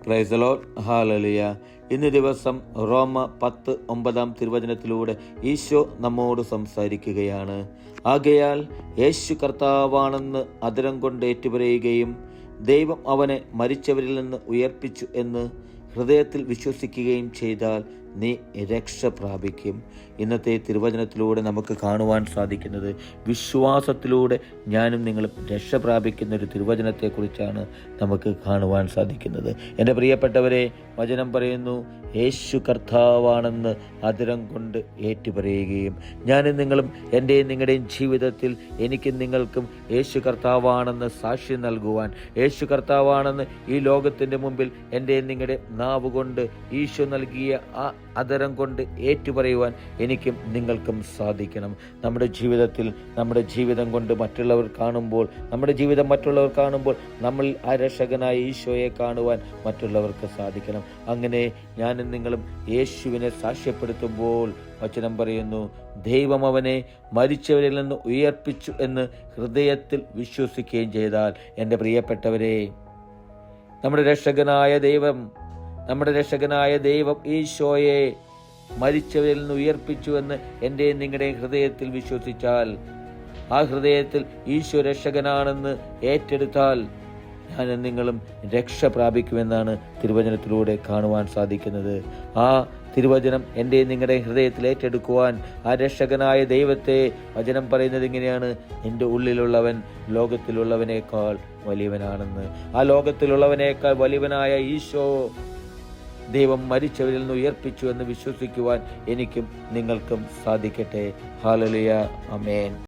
Praise the Lord. Hallelujah. ഇന്ന് ദിവസം റോമ 10:9 തിരുവചനത്തിലൂടെ ഈശോ നമ്മോട് സംസാരിക്കുകയാണ്. ആകയാൽ യേശു കർത്താവാണെന്ന് അധരം കൊണ്ട് ഏറ്റുപറയുകയും ദൈവം അവനെ മരിച്ചവരിൽ നിന്ന് ഉയർപ്പിച്ചു എന്ന് ഹൃദയത്തിൽ വിശ്വസിക്കുകയും ചെയ്താൽ നീ രക്ഷ പ്രാപിക്കും. ഇന്നത്തെ തിരുവചനത്തിലൂടെ നമുക്ക് കാണുവാൻ സാധിക്കുന്നത് വിശ്വാസത്തിലൂടെ ഞാനും നിങ്ങളും രക്ഷ പ്രാപിക്കുന്ന ഒരു തിരുവചനത്തെക്കുറിച്ചാണ് നമുക്ക് കാണുവാൻ സാധിക്കുന്നത്. എൻ്റെ പ്രിയപ്പെട്ടവരെ, വചനം പറയുന്നു, യേശു കർത്താവാണെന്ന് അധരം കൊണ്ട് ഏറ്റുപറയുകയും. ഞാനും നിങ്ങളും എൻ്റെയും നിങ്ങളുടെയും ജീവിതത്തിൽ എനിക്കും നിങ്ങൾക്കും യേശു കർത്താവാണെന്ന് സാക്ഷ്യം നൽകുവാൻ, യേശു കർത്താവാണെന്ന് ഈ ലോകത്തിൻ്റെ മുമ്പിൽ എൻ്റെയും നിങ്ങളുടെ നാവ് കൊണ്ട് ഈശോ നൽകിയ ആ അധരം കൊണ്ട് ഏറ്റുപറയുവാൻ എനിക്കും നിങ്ങൾക്കും സാധിക്കണം. നമ്മുടെ ജീവിതത്തിൽ നമ്മുടെ ജീവിതം കൊണ്ട് മറ്റുള്ളവർ കാണുമ്പോൾ, നമ്മുടെ ജീവിതം മറ്റുള്ളവർ കാണുമ്പോൾ നമ്മൾ ആ രക്ഷകനായ ഈശോയെ കാണുവാൻ മറ്റുള്ളവർക്ക് സാധിക്കണം. അങ്ങനെ ഞാനും നിങ്ങളും യേശുവിനെ സാക്ഷ്യപ്പെടുത്തുമ്പോൾ വചനം പറയുന്നു, ദൈവം അവനെ മരിച്ചവരിൽ നിന്ന് ഉയർപ്പിച്ചു എന്ന് ഹൃദയത്തിൽ വിശ്വസിക്കുകയും ചെയ്താൽ, എൻ്റെ പ്രിയപ്പെട്ടവരെ, നമ്മുടെ രക്ഷകനായ ദൈവം ഈശോയെ മരിച്ചവരിൽ നിന്ന് ഉയർപ്പിച്ചു എന്ന് എൻ്റെ നിങ്ങളുടെ ഹൃദയത്തിൽ വിശ്വസിച്ചാൽ, ആ ഹൃദയത്തിൽ ഈശോ രക്ഷകനാണെന്ന് ഏറ്റെടുത്താൽ ഞാനും നിങ്ങളും രക്ഷ പ്രാപിക്കുമെന്നാണ് തിരുവചനത്തിലൂടെ കാണുവാൻ സാധിക്കുന്നത്. ആ തിരുവചനം എൻ്റെ നിങ്ങളുടെ ഹൃദയത്തിൽ ഏറ്റെടുക്കുവാൻ ആ രക്ഷകനായ ദൈവത്തെ വചനം പറയുന്നത് ഇങ്ങനെയാണ്, എൻ്റെ ഉള്ളിലുള്ളവൻ ലോകത്തിലുള്ളവനേക്കാൾ വലിയവനാണെന്ന്. ആ ലോകത്തിലുള്ളവനേക്കാൾ വലിയവനായ ഈശോ ദൈവം മരിച്ചവരിൽ നിന്ന് ഉയർപ്പിച്ചു എന്ന് വിശ്വസിക്കുവാൻ എനിക്കും നിങ്ങൾക്കും സാധിക്കട്ടെ. ഹല്ലേലൂയ. ആമേൻ.